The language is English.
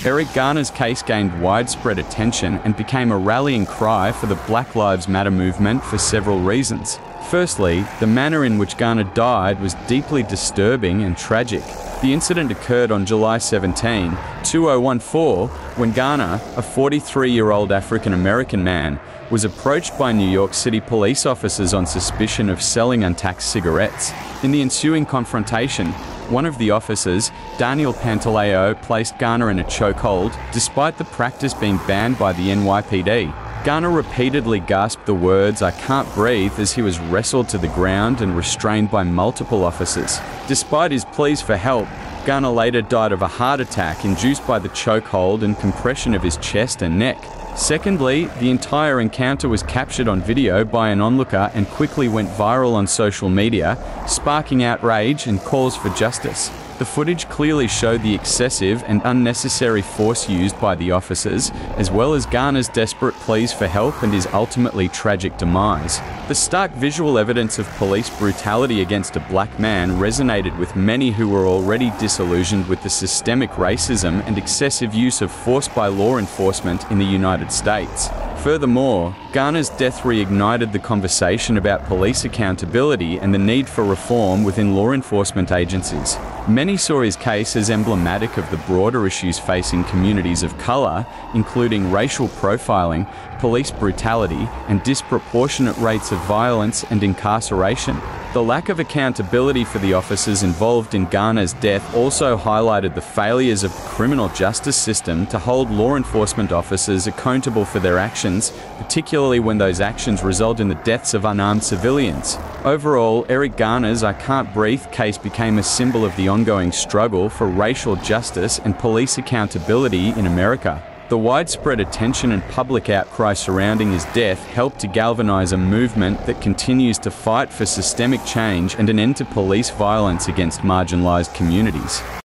Eric Garner's case gained widespread attention and became a rallying cry for the Black Lives Matter movement for several reasons. Firstly, the manner in which Garner died was deeply disturbing and tragic. The incident occurred on July 17, 2014, when Garner, a 43-year-old African-American man, was approached by New York City police officers on suspicion of selling untaxed cigarettes. In the ensuing confrontation, one of the officers, Daniel Pantaleo, placed Garner in a chokehold, despite the practice being banned by the NYPD. Garner repeatedly gasped the words, "I can't breathe," as he was wrestled to the ground and restrained by multiple officers. Despite his pleas for help, Garner later died of a heart attack induced by the chokehold and compression of his chest and neck. Secondly, the entire encounter was captured on video by an onlooker and quickly went viral on social media, sparking outrage and calls for justice. The footage clearly showed the excessive and unnecessary force used by the officers, as well as Garner's desperate pleas for help and his ultimately tragic demise. The stark visual evidence of police brutality against a black man resonated with many who were already disillusioned with the systemic racism and excessive use of force by law enforcement in the United States. Furthermore, Garner's death reignited the conversation about police accountability and the need for reform within law enforcement agencies. Many saw his case as emblematic of the broader issues facing communities of color, including racial profiling, police brutality, and disproportionate rates of violence and incarceration. The lack of accountability for the officers involved in Garner's death also highlighted the failures of the criminal justice system to hold law enforcement officers accountable for their actions, particularly when those actions result in the deaths of unarmed civilians. Overall, Eric Garner's "I Can't Breathe" case became a symbol of the ongoing struggle for racial justice and police accountability in America. The widespread attention and public outcry surrounding his death helped to galvanize a movement that continues to fight for systemic change and an end to police violence against marginalized communities.